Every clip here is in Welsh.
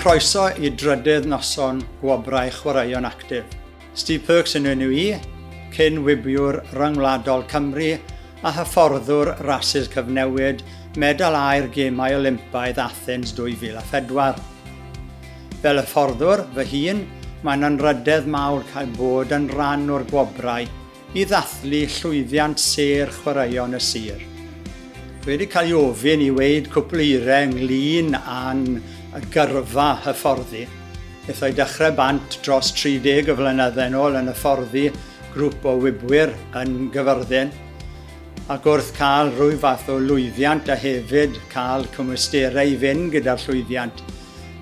Croeso I drydydd noson Gwobrau Chwaraeon Actif. Steve Perks yn enw I, cyn-wibiwr Rhyngwladol Cymru a hyfforddwr rasus cyfnewid medal aur Gemau Olympaidd Athens 2004. Fel hyfforddwr fy hun, mae'n anrydedd mawr cael bod yn rhan o'r Gwobrau I ddathlu llwyddiant sêr chwaraeon y sir. Wedi cael ei ofyn I weid cwpl eiriau ynglyn â'n gyrfa hyfforddi. Eithaf I dechrau bant dros 30 o flynyddoedd yn ôl yn hyfforddi grŵp o wybwyr yn Gyfyrddin, ac wrth cael rhyw fath o lwyddiant a hefyd cael cymwysterau I fynd gyda'r llwyddiant,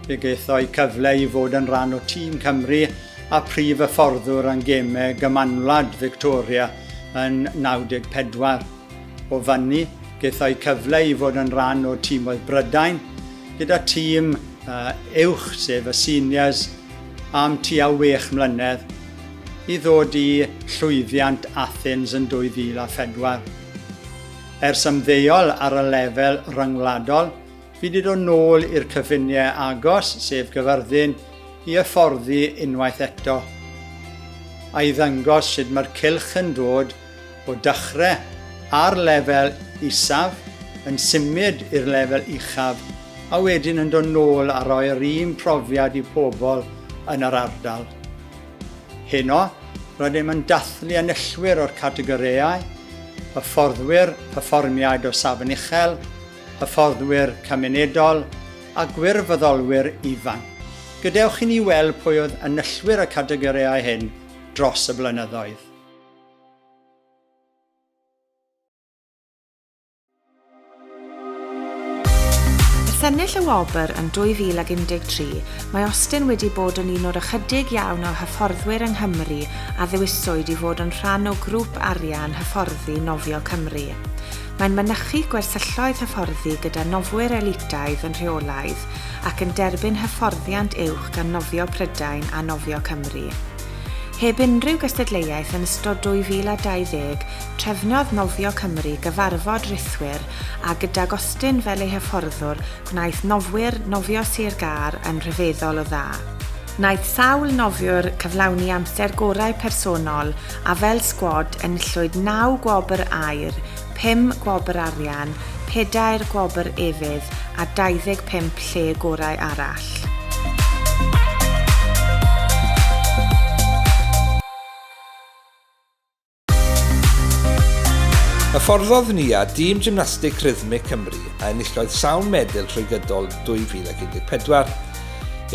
fe gaethoi cyfle I fod yn rhan o tîm Cymru a prif hyfforddwr yn gemau gymanwlad Victoria yn 94. O fanni, gaethoi cyfle I fod yn rhan o tîmoedd Brydain, gyda tîm uwch sef y seniors am tua 6 mlynedd I ddod I llwyddiant Athens yn 2004. Ers ymddeol ar y lefel ryngwladol, fi wedi dod nôl i'r cyffiniau agos, sef Gyfyrddin, I hyfforddi unwaith eto. A I ddangos sut mae'r cylch yn dod o dechrau ar lefel isaf, yn symud i'r lefel uchaf, a wedyn yn dod nôl a roi'r un profiad I pobl yn yr ardal. Heno, rydym yn dathlu enillwyr o'r categoriau, hyfforddwyr, perfformiad o safon uchel, hyfforddwyr cymunedol a gwirfoddolwyr ifanc. Gadewch I ni weld pwy oedd enillwyr y categoriau hyn dros y blynyddoedd. Ennill y Wobr yn 2013, mae Austin wedi bod yn un o'r ychydig iawn o hyfforddwyr yng Nghymru a ddewiswyd I fod yn rhan o grŵp arian hyfforddi nofio Cymru. Mae'n mynychu gwersylloedd hyfforddi gyda nofwyr elitaidd yn rheolaidd ac yn derbyn hyfforddiant uwch gan nofio Prydain a nofio Cymru. Heb unrhyw gystadleuaeth yn ystod 2020, trefnodd nofio Cymru gyfarfod rithwyr a gydag Austin fel ei hyfforddwr gwnaeth nofio Sir Gaer yn rhyfeddol o dda. Wnaeth sawl nofiwr cyflawni amser gorau personol a fel sgwad enillwyd 9 gwobr aur, 5 gwobr arian, 4 gwobr efydd a 25 lle gorau arall. Hyfforddodd ni a dîm gymnastig rhythmic Cymru a enillodd sawl medal trwy gydol 2014.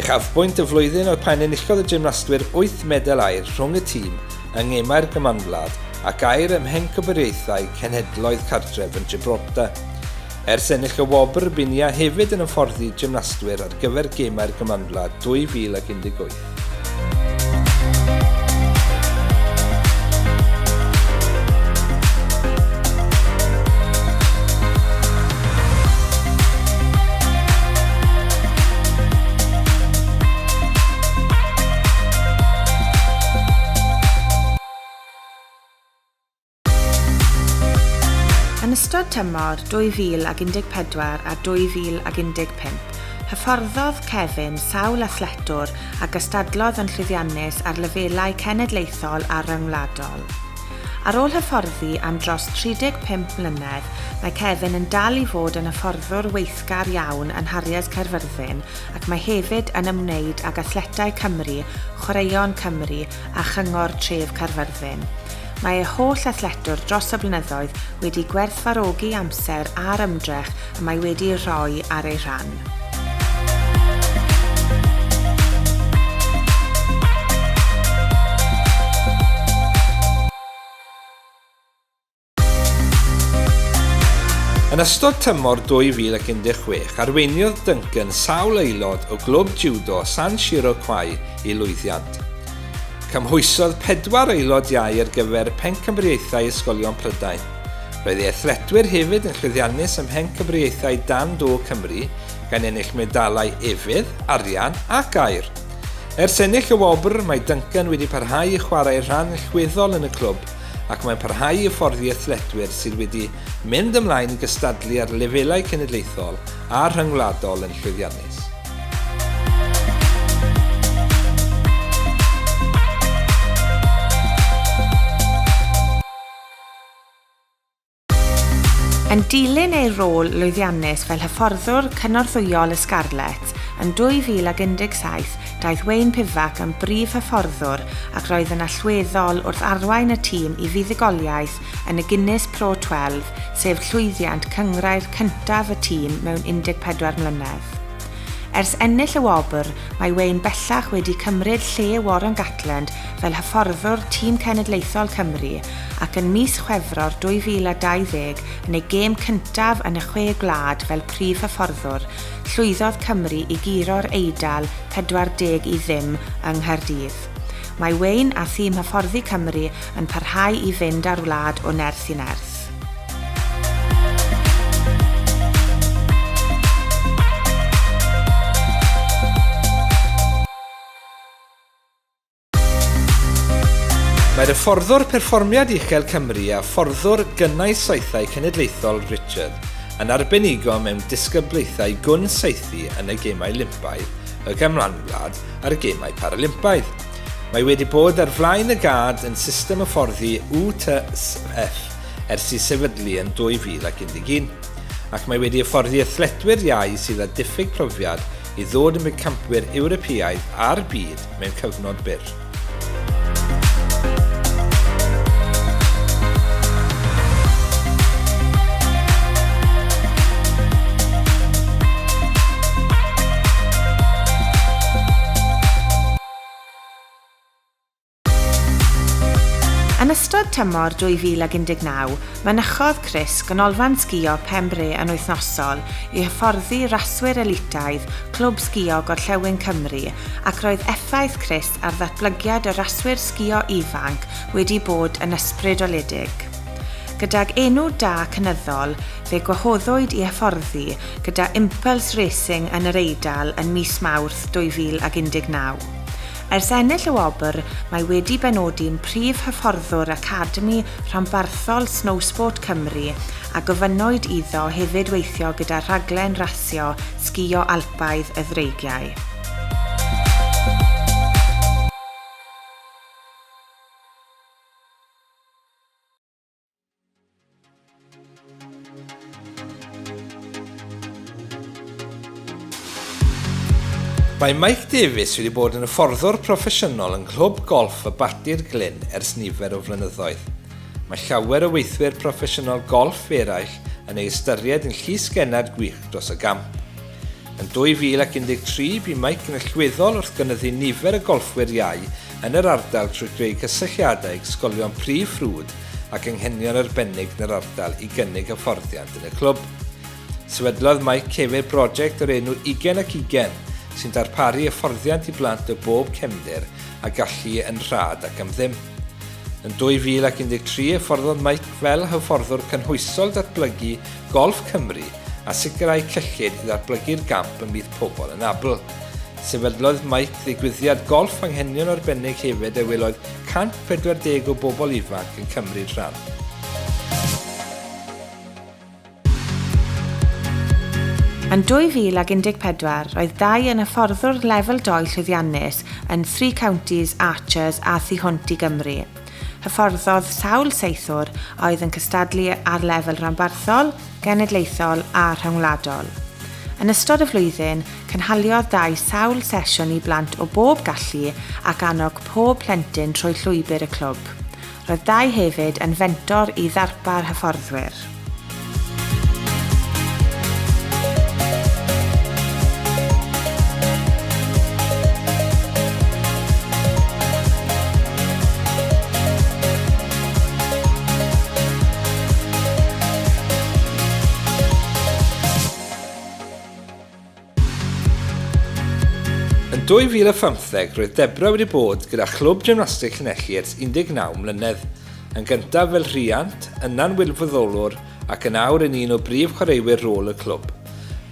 Uchafbwynt y flwyddyn oedd pan enillodd y gymnastwyr 8 medal aur rhwng y tîm yng Ngemau'r Gymanwlad ac aur ymhen cyfreithiau cenhedloedd cartref yn Gwobrau. Ers ennill y Wobr, bu ni hefyd yn hyfforddi gymnastwyr ar gyfer Gemau'r Gymanwlad 2018. Yn ystod tymor 2014 a 2015, hyfforddodd Kevin sawl athletwr a gystadlodd yn llwyddiannus ar lefelau cenedlaethol a ryngwladol. Ar ôl hyfforddi am dros 35 mlynedd, mae Kevin yn dal I fod yn hyfforddwr weithgar iawn yn Hariaeth Caerfyrddin ac mae hefyd yn ymwneud ag athletau Cymru, Chwaraeon Cymru a Chyngor Tref Caerfyrddin. Mae ei holl athletwr dros y blynyddoedd wedi gwerthfawrogi amser a'r ymdrech a mae wedi rhoi ar ei rhan. Yn ystod tymor 2016, arweiniodd Duncan sawl aelod o glwb jiwdo San Siro Kwai I lwyddiant. Cymhwysodd 4 aelod iau ar gyfer pencampwriaethau ysgolion Prydain. Roedd ei athletwyr hefyd yn llwyddiannus ym mhencampwriaethau Dan Do Cymru gan ennill medalau efydd, arian ac aur. Ers ennill y Wobr, mae Duncan wedi parhau I chwarae rhan allweddol yn y clwb ac mae'n parhau I hyfforddi athletwyr sydd wedi mynd ymlaen I gystadlu ar lefelau cenedlaethol a rhyngwladol yn llwyddiannus. Yn dilyn ei rôl lwyddiannus fel hyfforddwr cynorthwyol y Scarlet, yn 2017 daeth Wayne Pifac yn brif hyfforddwr ac roedd yn allweddol wrth arwain y tîm i fuddugoliaeth yn y Guinness Pro 12, sef llwyddiant cynghrair cyntaf y tîm mewn 14 mlynedd. Ers ennill y wobr, mae Wayne bellach wedi cymryd lle Warren Gatland fel hyfforddwr tîm cenedlaethol Cymru ac yn mis Chwefror 2020 yn ei gêm cyntaf yn y 6 gwlad fel prif hyfforddwr, llwyddodd Cymru i guro'r Eidal 40-0 yng Nghaerdydd. Mae Wayne a thîm hyfforddi Cymru yn parhau i fynd ar wlad o nerth i nerth. Mae'r hyfforddwr perfformiad uchel Cymru a fforddwr gynnau saethau cenedlaethol Richard yn arbenigo mewn disgyblaethau gwn saethu yn y Gemau Olympaidd, y Gymranwlad a'r Gemau Paralympaidd. Mae wedi bod ar flaen y gad yn system hyfforddi WTF ers i sefydlu yn 2011, ac mae wedi hyfforddi athletwyr iau sydd â diffyg profiad i ddod yn campwyr Ewropeaidd a'r byd mewn cyfnod byr. Yn ystod tymor 2019, mynychodd Chris ganolfan sgïo Pembre yn wythnosol i hyfforddi raswyr elitaidd Clwb Sgïo Gorllewin Cymru ac roedd effaith Chris ar ddatblygiad y raswyr sgïo ifanc wedi bod yn ysbrydoledig. Gydag enw da cynyddol, fe gwahoddwyd i hyfforddi gyda Impulse Racing yn yr Eidal yn mis Mawrth 2019. Ers ennill y wobr, mae wedi benodi'n prif hyfforddwr Academi Rhanbarthol Snowsport Cymru a gofynnwyd iddo hefyd weithio gyda rhaglen rasio sgïo Alpaidd y ddreigiau. Mae Mike Davies wedi bod yn hyfforddwr proffesiynol yn clwb golff y Bati'r Glyn ers nifer o flynyddoedd. Mae llawer o weithwyr proffesiynol golff eraill yn ei ystyried yn llys genad gwych dros y gamp. Yn 2013 bu Mike yn allweddol wrth gynyddu nifer y golffwyr iau yn yr ardal trwy greu cysylltiadau ysgolion prif ffrwd ac anghenion arbennig yn yr ardal i gynnig hyfforddiant yn y clwb. Sefydlodd Mike hefyd brosiect o'r enw 20 ac 20 sy'n darparu hyfforddiant i blant o bob cefndir a gallu yn rhad ac am ddim. Yn 2013, hyfforddodd Mike fel hyfforddwr cynhwysol datblygu Golff Cymru a sicrhau cyllid i ddatblygu'r gamp ymhlith pobl yn Abl. Sefydlodd Mike ddigwyddiad golff anghenion arbennig hefyd a welodd 140 o bobl ifanc yn cymryd rhan. Yn 2014, roedd 2 yn hyfforddwr lefel 2 llwyddiannus yn 3 Counties Archers a thu hwnt i Gymru. Hyfforddodd sawl seithwr oedd yn cystadlu ar lefel rhanbarthol, genedlaethol a rhyngwladol. Yn ystod y flwyddyn, cynhaliodd 2 sawl sesiwn i blant o bob gallu ac annog pob plentyn trwy llwybr y clwb. Roedd 2 hefyd yn fentor i ddarpar hyfforddwyr. Yn 2015, roedd Debra wedi bod gyda Chlwb Gymnastig Llanelli ers 19 mlynedd, yn gyntaf fel rhiant, yna'n gwirfoddolwr ac yn awr yn un o brif chwaraewyr rôl y clwb.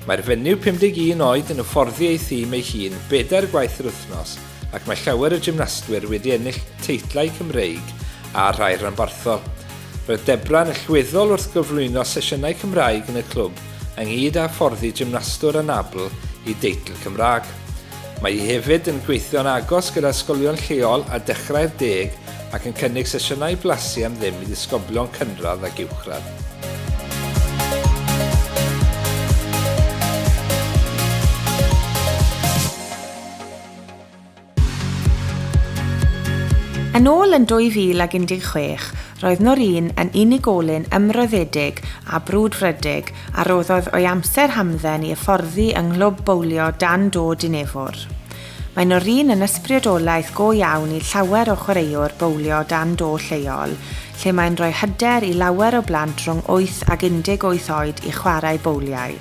Mae'r fenyw 51 oed yn hyfforddi ei thîm ei hun 4 gwaith yr wythnos ac mae llawer o gymnastwyr wedi ennill teitlau Cymreig a rhai rhanbarthol. Roedd Debra yn allweddol wrth gyflwyno sesiynau Cymraeg yn y clwb ynghyd â hyfforddi gymnastwr anabl i deitl Cymraeg. Mae hi hefyd yn gweithio'n agos gyda ysgolion lleol a dechrau'r 10 ac yn cynnig sesiynau blasu am ddim i ddisgyblion cynradd ac uwchradd. Yn ôl yn 2016, roedd Noson yn unigolyn ymroddedig a brwdfrydig a roddodd o'i amser hamdden i hyfforddi yng nghlwb bowlio dan do Dinefwr. Mae Noson yn ysbrydolaeth go iawn i llawer o chwaraewr bowlio dan do lleol, lle mae'n rhoi hyder i lawer o blant rhwng 8 ac 18 oed i chwarae bowliau.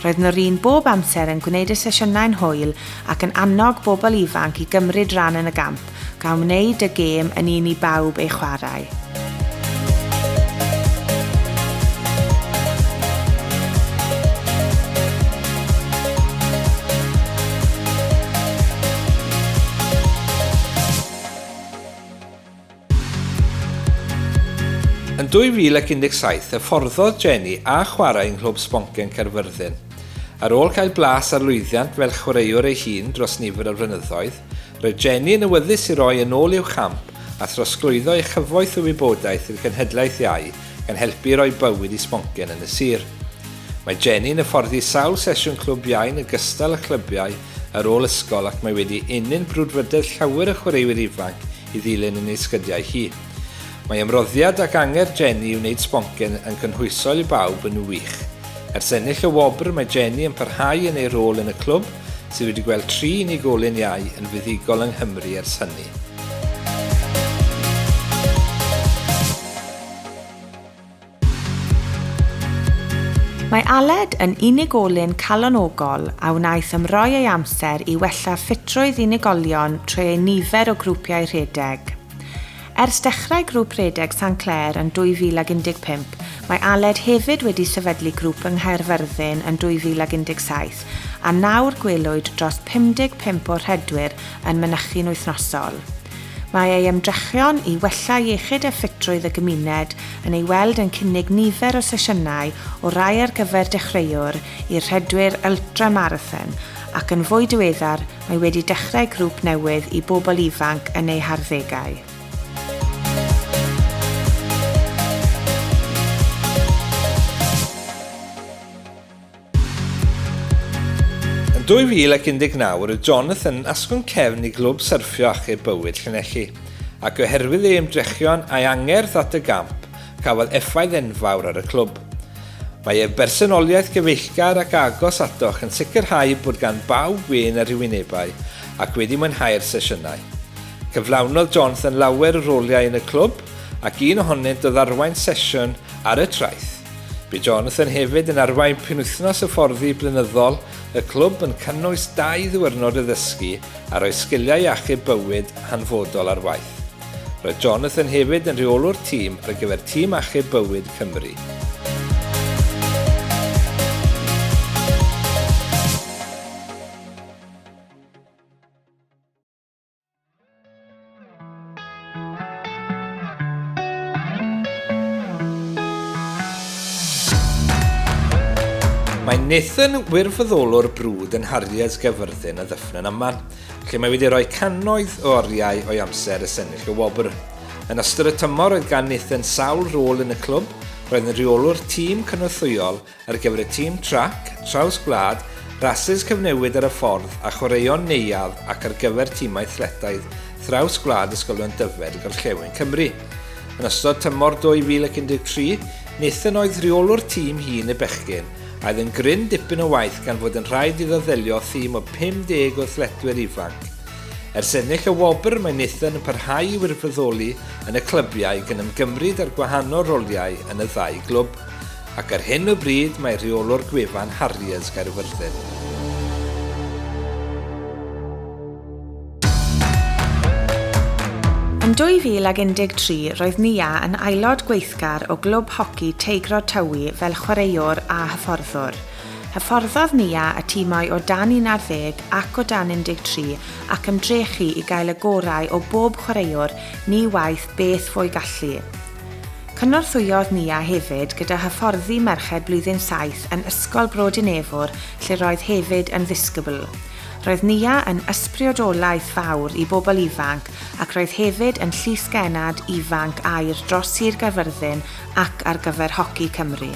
Roedd Noson bob amser yn gwneud y sesiynau'n hwyl ac yn annog bobl ifanc i gymryd rhan yn y gamp, gan wneud y gêm yn un i bawb ei chwarae. Yn 2017, hyfforddodd Jenny a chwarae yng nghlwb sboncen Caerfyrddin. Ar ôl cael blas ar lwyddiant fel chwaraewr ei hun dros nifer o flynyddoedd, roedd Jenny yn awyddus i roi yn ôl i'w champ a throsglwyddo ei chyfoeth o wybodaeth i'r genhedlaeth iau gan helpu roi bywyd i sboncen yn y sir. Mae Jenny yn hyfforddi sawl sesiwn clwb iau yn ogystal â chlybiau ar ôl ysgol ac mae wedi unyn brwdfrydedd llawer y chwaraewyr ifanc i ddilyn yn ei sgydiau hi. Mae ymroddiad ac anger Jenny i wneud sboncen yn cynhwysol i bawb yn wych. Ers ennill y Wobrau, mae Jenny yn parhau yn ei rôl yn y clwb sydd wedi gweld 3 unigolyn iau yn fuddugol yng Nghymru ers hynny. Mae Aled yn unigolyn calonogol a wnaeth ymroi ei amser i wella ffitrwydd unigolion trwy ei nifer o grwpiau rhedeg. Ers dechrau grŵp rhedeg San Clair yn 2015, mae Aled hefyd wedi sefydlu grŵp yng Nghaerfyrddin yn 2017 a nawr gwelwyd dros 55 o rhedwyr yn mynychu'n wythnosol. Mae ei ymdrechion i wella iechyd a ffitrwydd y gymuned yn ei weld yn cynnig nifer o sesiynau o rai ar gyfer dechreuwr i'r rhedwyr ultramarathon ac yn fwy diweddar mae wedi dechrau grŵp newydd i bobl ifanc yn ei harddegau. Yn 2019, roedd Jonathan yn asgwrn cefn i glwb syrffio achub bywyd Llanelli, ac oherwydd ei ymdrechion a'i angerdd at y gamp, cafodd effaith enfawr ar y clwb. Mae ei bersonoliaeth gyfeillgar ac agos atoch yn sicrhau bod gan bawb gwên ar ei wynebau ac wedi mwynhau'r sesiynau. Cyflawnodd Jonathan lawer o roliau yn y clwb ac un ohonynt oedd arwain sesiwn ar y traeth. Bu Jonathan hefyd yn arwain penwythnos hyfforddi blynyddol, y clwb yn cynnwys 2 ddiwrnod o ddysgu a rhoi sgiliau achub bywyd hanfodol ar waith. Roedd Jonathan hefyd yn reolwr tîm ar gyfer tîm achub bywyd Cymru. Mae Noson gwirfoddolwr brwd yn Harriers Gaerfyrddin y ddyffryn yma, lle mae wedi rhoi cannoedd o oriau o'i amser y sennill y Wobrau. Yn ystod y tymor oedd gan Noson sawl rôl yn y clwb, roedd yn reolwr tîm cynorthwyol ar gyfer y tîm trac, traws gwlad, rasys cyfnewid ar y ffordd a chwaraeon neuadd ac ar gyfer tîmau athletaidd thraws gwlad ysgolion dyfed Gorllewin Cymru. Yn ystod tymor 2013, Noson oedd reolwr tîm hun y bechgyn, a oedd yn gryn dipyn o waith gan fod yn rhaid iddo ddelio thîm o 50 o athletwyr ifanc. Ers ennill y Wobrau, mae Noson yn parhau i wirfoddoli yn y clybiau gan ymgymryd ar gwahanol roliau yn y 2 glwb, ac ar hyn o bryd mae reolwr gwefan Harriers Gaerfyrddin. Yn 2013, roedd Nia yn aelod gweithgar o glwb hoci Teigrod Tywi fel chwaraewr a hyfforddwr. Hyfforddodd Nia y tîmau o dan 11 ac o dan 13 ac ymdrechu i gael y gorau o bob chwaraewr ni waith beth fwy gallu. Cynorthwyodd Nia hefyd gyda hyfforddi merched blwyddyn 7 yn Ysgol Bro Dinefwr lle roedd hefyd yn ddisgybl. Roedd Nia yn ysbrydolaeth fawr i bobl ifanc ac roedd hefyd yn llysgenad ifanc air dros Sir Gaerfyrddin ac ar gyfer Hoci Cymru.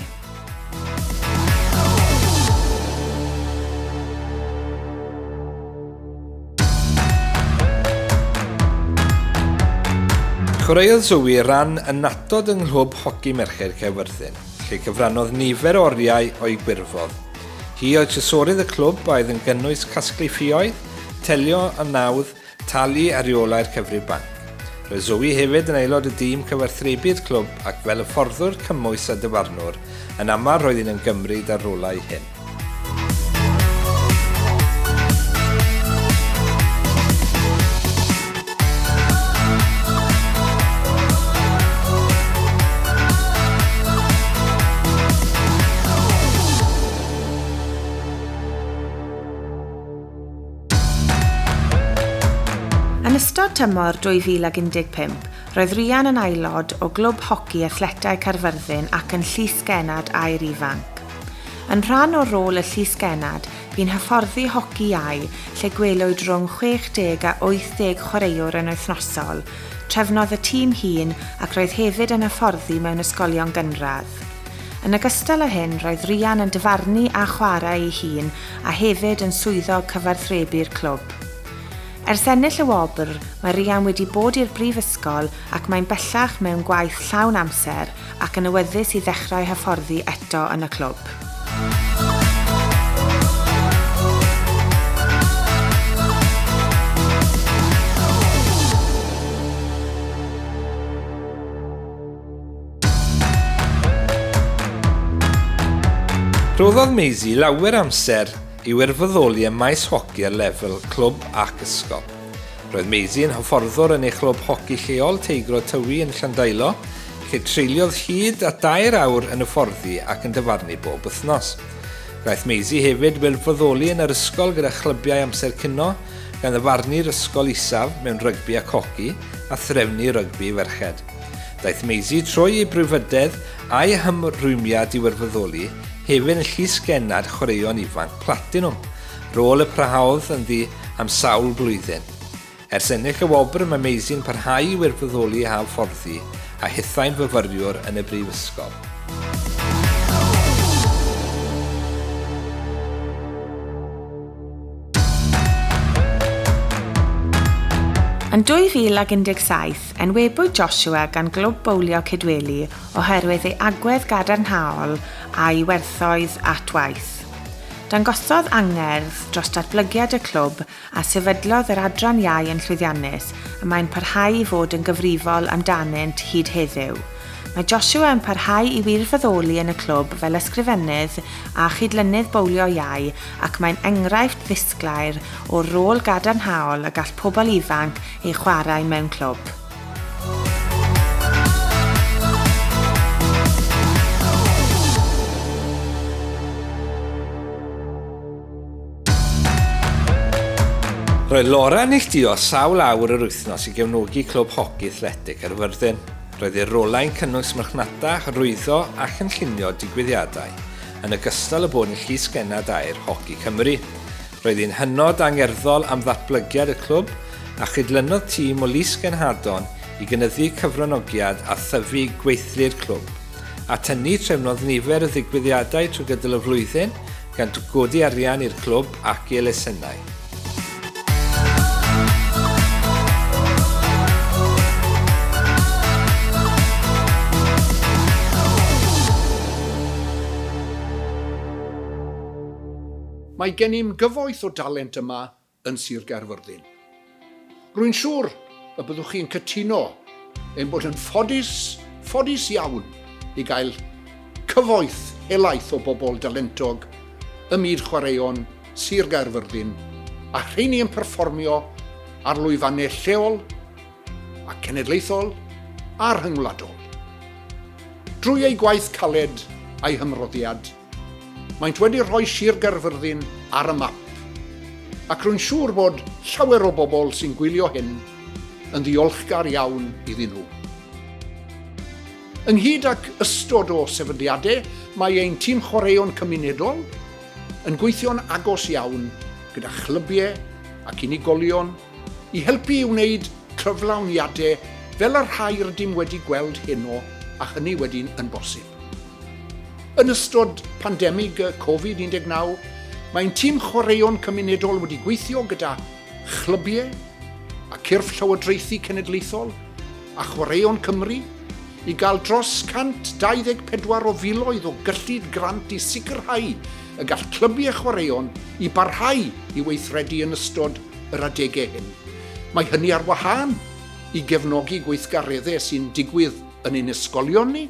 Chwaraeodd Zoe ran ynatod yng nghlwb hoci merched Caerfyrddin, lle cyfrannodd nifer o oriau o'i gwirfodd. Hi oedd trysorydd y clwb a oedd yn gynnwys casglu ffïoedd, telio y nawdd, talu a reolau'r cyfrif banc. Roedd Zoe hefyd yn aelod y dîm cyfarthrebu'r clwb ac fel hyfforddwr cymwys a dyfarnwr, yn aml roedd hi'n ymgymryd ar rolau hyn. Yn ystod tymor 2015, roedd Rhian yn aelod o glwb hoci athletau Caerfyrddin ac yn llysgenad air ifanc. Yn rhan o rôl y llysgenad, bu'n hyfforddi hoci iau lle gwelwyd rhwng 60 a 80 chwaraewr yn wythnosol, trefnodd y tîm hun ac roedd hefyd yn hyfforddi mewn ysgolion gynradd. Yn ogystal â hyn, roedd Rhian yn dyfarnu a chwarae ei hun a hefyd yn swyddog cyfarthrebu'r clwb. Ers ennill y Wobrau, mae Rhian wedi bod i'r brifysgol ac mae'n bellach mewn gwaith llawn amser ac yn awyddus i ddechrau hyfforddi eto yn y clwb. Rhoddodd Maisie lawer amser i wirfoddoli y maes hoci ar lefel clwb ac ysgol. Roedd Maisie yn hyfforddwr yn ei chlwb hoci lleol Teigro Tywi yn Llandeilo, lle treuliodd hyd a 2 awr yn hyfforddi ac yn dyfarnu bob wythnos. Roedd Maisie hefyd wirfoddoli yn yr ysgol gyda chlybiau amser cynno, gan ddyfarnu'r ysgol isaf mewn rygbi ac hoci a threfnu rygbi ferched. Daeth Maisie trwy ei brwfydedd a'i hymrwymiad i wirfoddoli, hefyd yn llysgenad chwaraeon ifanc platinum, rôl y prahaodd yn ddi am sawl blwyddyn. Ers ennill y Wobrau, mae Maisie'n parhau i wirfoddoli a hyfforddi a hithau'n fyfyriwr yn y brifysgol. Yn 2017, enwebwyd Joshua gan glwb bowlio Cydweli oherwydd ei agwedd gadarnhaol a'i werthoedd at waith. Dangosodd angerdd dros datblygiad y clwb a sefydlodd yr adran iau yn llwyddiannus a mae'n parhau i fod yn gyfrifol amdanynt hyd heddiw. Mae Joshua yn parhau i wirfoddoli yn y clwb fel ysgrifennydd a chydlynydd bowlio iau ac mae'n enghraifft ddisglair o rôl gadarnhaol y gall pobl ifanc ei chwarae mewn clwb. Roedd Laura yn neilltuo sawl awr yr wythnos i gefnogi clwb hoci athletig Caerfyrddin. Roedd ei rolau'n cynnwys marchnata, rhwyddo ac yn llunio digwyddiadau, yn ogystal â bod yn llysgenad air hoci Cymru. Roedd hi'n hynod angerddol am ddatblygiad y clwb a chydlynodd tîm o lysgenhadon i gynyddu cyfranogiad a thyfu gweithlu'r clwb. A tynnu trefnodd nifer y ddigwyddiadau trwy gydol y flwyddyn gan godi arian i'r clwb ac i elusennau. Mae gennym gyfoeth o dalent yma yn Sir Gaerfyrddin. Rwy'n siŵr y byddwch chi'n cytuno ein bod yn ffodus iawn i gael cyfoeth helaeth o bobl dalentog ym myd chwaraeon Sir Gaerfyrddin a rheini yn perfformio ar lwyfannau lleol a cenedlaethol a rhyngwladol. Drwy ei gwaith caled a'i hymroddiad, maent wedi rhoi Sir Gaerfyrddin ar y map, ac rwy'n siŵr bod llawer o bobl sy'n gwylio hyn yn ddiolchgar iawn iddyn nhw. Ynghyd ac ystod o sefydliadau, mae ein tîm chwaraeon cymunedol yn gweithio'n agos iawn gyda chlybiau ac unigolion i helpu i wneud cyflawniadau fel y rhai rydym wedi gweld heno a hynny wedi'n yn bosib. Yn ystod pandemig Covid-19, mae'n tîm chwaraeon cymunedol wedi gweithio gyda chlybiau a cyrff llywodraethu cenedlaethol a Chwaraeon Cymru i gael dros 124 o filoedd o gyllid grant i sicrhau y gall clybiau chwaraeon i barhau i weithredu yn ystod yr adegau hyn. Mae hynny ar wahân i gefnogi gweithgareddau sy'n digwydd yn ein ysgolion ni,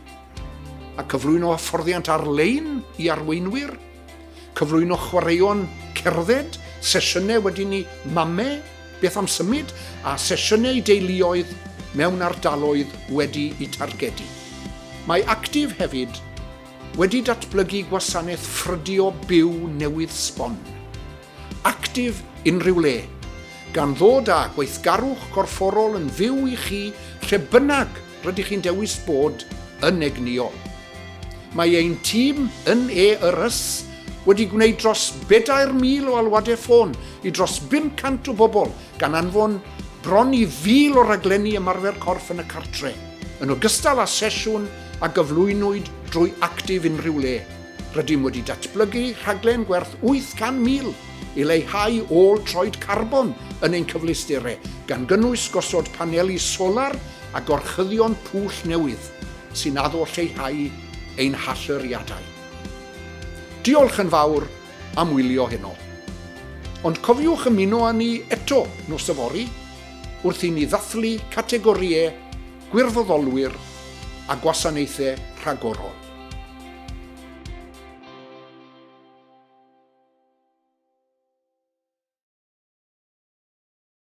a cyflwyno hyfforddiant ar-lein i arweinwyr, cyflwyno chwaraeon cerdded, sesiynau wedi ni mamau, beth am symud, a sesiynau deuluoedd mewn ardaloedd wedi eu targedu. Mae Actif hefyd wedi datblygu gwasanaeth ffrydio byw newydd sbon. Actif unrhyw le, gan ddod â gweithgarwch corfforol yn fyw i chi lle bynnag rydych chi'n dewis bod yn egnio. Mae ein tîm yn ERS wedi gwneud dros 4,000 o alwadau ffôn i dros 500 o bobl gan anfon bron i 1,000 o raglenni ymarfer corff yn y cartre, yn ogystal â sesiwn a gyflwynwyd drwy Actif unrhyw le. Rydym wedi datblygu rhaglen gwerth 800,000 i leihau ôl troed carbon yn ein cyfleusterau, gan gynnwys gosod paneli solar a gorchyddion pwll newydd sy'n addo lleihau ein hallyriadau. Diolch yn fawr am wylio heno. Ond cofiwch ymuno â ni eto nos yfory wrth i ni ddathlu categoriau gwirfoddolwyr a gwasanaethau rhagorol.